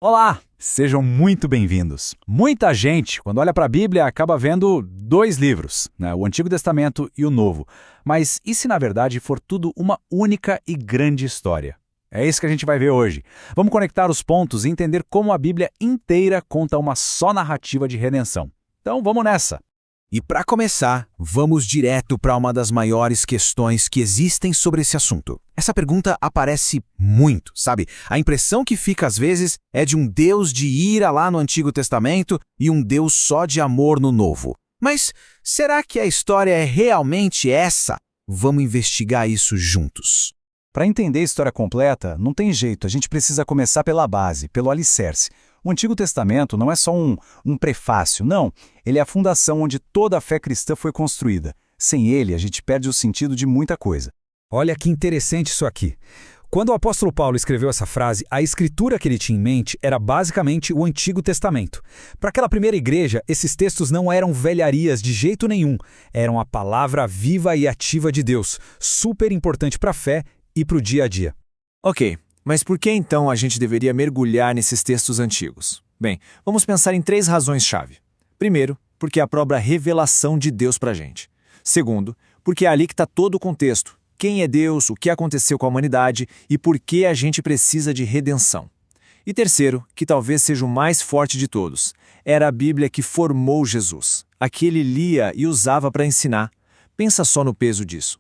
Olá, sejam muito bem-vindos. Muita gente, quando olha para a Bíblia, acaba vendo dois livros, né? O Antigo Testamento e o Novo. Mas e se na verdade for tudo uma única e grande história? É isso que a gente vai ver hoje. Vamos conectar os pontos e entender como a Bíblia inteira conta uma só narrativa de redenção. Então vamos nessa! E para começar, vamos direto para uma das maiores questões que existem sobre esse assunto. Essa pergunta aparece muito, sabe? A impressão que fica às vezes é de um Deus de ira lá no Antigo Testamento e um Deus só de amor no Novo. Mas será que a história é realmente essa? Vamos investigar isso juntos. Para entender a história completa, não tem jeito, a gente precisa começar pela base, pelo alicerce. O Antigo Testamento não é só um prefácio, não. Ele é a fundação onde toda a fé cristã foi construída. Sem ele, a gente perde o sentido de muita coisa. Olha que interessante isso aqui. Quando o apóstolo Paulo escreveu essa frase, a escritura que ele tinha em mente era basicamente o Antigo Testamento. Para aquela primeira igreja, esses textos não eram velharias de jeito nenhum. Eram a palavra viva e ativa de Deus, super importante para a fé e para o dia a dia. Ok, mas por que então a gente deveria mergulhar nesses textos antigos? Bem, vamos pensar em três razões-chave. Primeiro, porque é a própria revelação de Deus para a gente. Segundo, porque é ali que está todo o contexto. Quem é Deus, o que aconteceu com a humanidade e por que a gente precisa de redenção. E terceiro, que talvez seja o mais forte de todos, era a Bíblia que formou Jesus, a que ele lia e usava para ensinar. Pensa só no peso disso.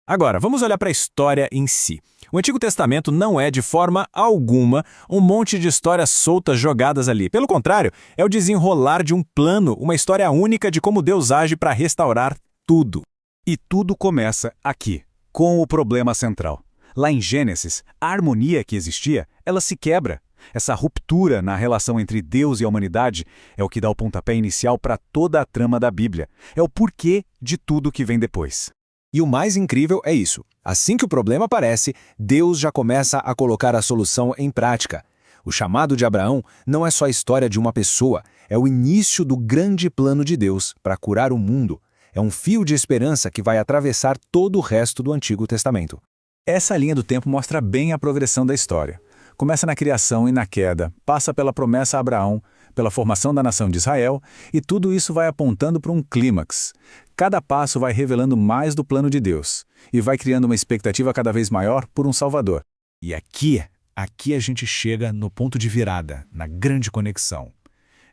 Agora, vamos olhar para a história em si. O Antigo Testamento não é, de forma alguma, um monte de histórias soltas jogadas ali. Pelo contrário, é o desenrolar de um plano, uma história única de como Deus age para restaurar tudo. E tudo começa aqui, com o problema central. Lá em Gênesis, a harmonia que existia, ela se quebra. Essa ruptura na relação entre Deus e a humanidade é o que dá o pontapé inicial para toda a trama da Bíblia. É o porquê de tudo que vem depois. E o mais incrível é isso. Assim que o problema aparece, Deus já começa a colocar a solução em prática. O chamado de Abraão não é só a história de uma pessoa, é o início do grande plano de Deus para curar o mundo. É um fio de esperança que vai atravessar todo o resto do Antigo Testamento. Essa linha do tempo mostra bem a progressão da história. Começa na criação e na queda, passa pela promessa a Abraão, pela formação da nação de Israel, e tudo isso vai apontando para um clímax. Cada passo vai revelando mais do plano de Deus, e vai criando uma expectativa cada vez maior por um Salvador. E aqui a gente chega no ponto de virada, na grande conexão.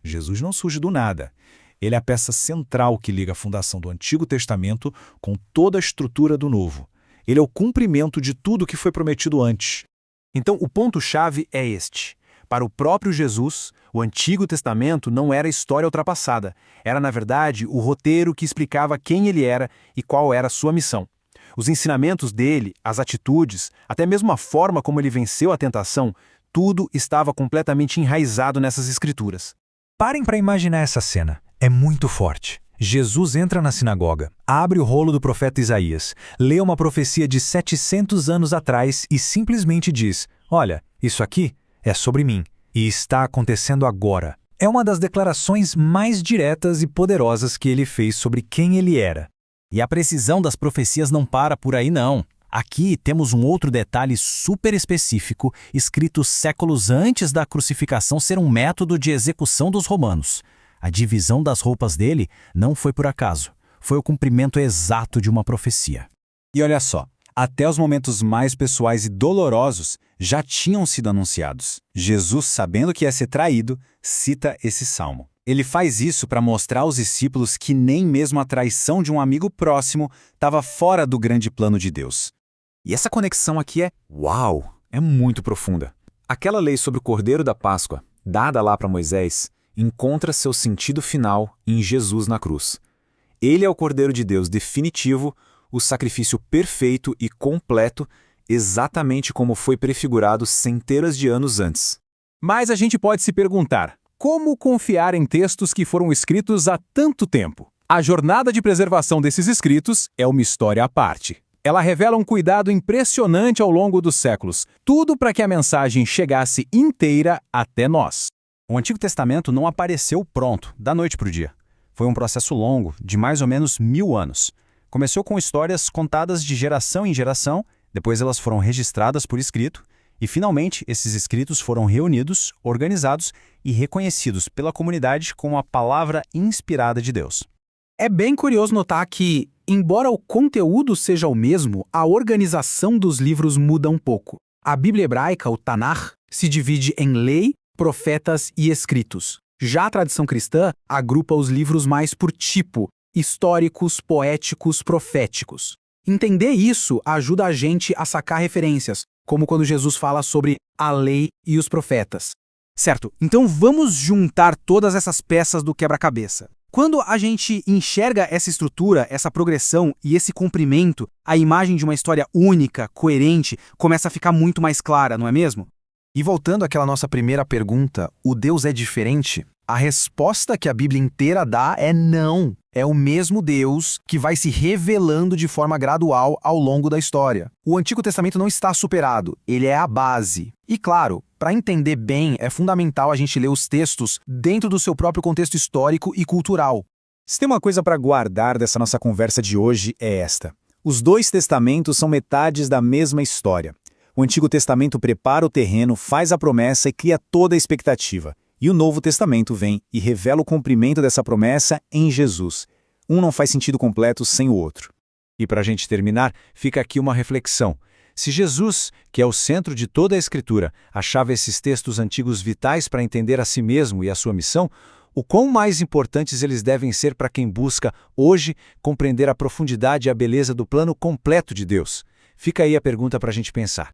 Jesus não surge do nada. Ele é a peça central que liga a fundação do Antigo Testamento com toda a estrutura do Novo. Ele é o cumprimento de tudo que foi prometido antes. Então, o ponto-chave é este. Para o próprio Jesus, o Antigo Testamento não era história ultrapassada. Era, na verdade, o roteiro que explicava quem ele era e qual era a sua missão. Os ensinamentos dele, as atitudes, até mesmo a forma como ele venceu a tentação, tudo estava completamente enraizado nessas escrituras. Parem para imaginar essa cena. É muito forte. Jesus entra na sinagoga, abre o rolo do profeta Isaías, lê uma profecia de 700 anos atrás e simplesmente diz: olha, isso aqui é sobre mim e está acontecendo agora. É uma das declarações mais diretas e poderosas que ele fez sobre quem ele era. E a precisão das profecias não para por aí não. Aqui temos um outro detalhe super específico, escrito séculos antes da crucificação ser um método de execução dos romanos. A divisão das roupas dele não foi por acaso. Foi o cumprimento exato de uma profecia. E olha só, até os momentos mais pessoais e dolorosos já tinham sido anunciados. Jesus, sabendo que ia ser traído, cita esse salmo. Ele faz isso para mostrar aos discípulos que nem mesmo a traição de um amigo próximo estava fora do grande plano de Deus. E essa conexão aqui é muito profunda. Aquela lei sobre o Cordeiro da Páscoa, dada lá para Moisés, encontra seu sentido final em Jesus na cruz. Ele é o Cordeiro de Deus definitivo, o sacrifício perfeito e completo, exatamente como foi prefigurado centenas de anos antes. Mas a gente pode se perguntar, como confiar em textos que foram escritos há tanto tempo? A jornada de preservação desses escritos é uma história à parte. Ela revela um cuidado impressionante ao longo dos séculos, tudo para que a mensagem chegasse inteira até nós. O Antigo Testamento não apareceu pronto, da noite para o dia. Foi um processo longo, de mais ou menos 1000 anos. Começou com histórias contadas de geração em geração, depois elas foram registradas por escrito, E, finalmente, esses escritos foram reunidos, organizados e reconhecidos pela comunidade como a palavra inspirada de Deus. É bem curioso notar que, embora o conteúdo seja o mesmo, a organização dos livros muda um pouco. A Bíblia hebraica, o Tanakh, se divide em lei, profetas e escritos. Já a tradição cristã agrupa os livros mais por tipo, históricos, poéticos, proféticos. Entender isso ajuda a gente a sacar referências, como quando Jesus fala sobre a lei e os profetas. Certo, então vamos juntar todas essas peças do quebra-cabeça. Quando a gente enxerga essa estrutura, essa progressão e esse comprimento, a imagem de uma história única, coerente, começa a ficar muito mais clara, não é mesmo? E voltando àquela nossa primeira pergunta, o Deus é diferente? A resposta que a Bíblia inteira dá é não. É o mesmo Deus que vai se revelando de forma gradual ao longo da história. O Antigo Testamento não está superado, ele é a base. E claro, para entender bem, é fundamental a gente ler os textos dentro do seu próprio contexto histórico e cultural. Se tem uma coisa para guardar dessa nossa conversa de hoje é esta. Os dois testamentos são metades da mesma história. O Antigo Testamento prepara o terreno, faz a promessa e cria toda a expectativa. E o Novo Testamento vem e revela o cumprimento dessa promessa em Jesus. Um não faz sentido completo sem o outro. E para a gente terminar, fica aqui uma reflexão. Se Jesus, que é o centro de toda a Escritura, achava esses textos antigos vitais para entender a si mesmo e a sua missão, o quão mais importantes eles devem ser para quem busca, hoje, compreender a profundidade e a beleza do plano completo de Deus? Fica aí a pergunta para a gente pensar.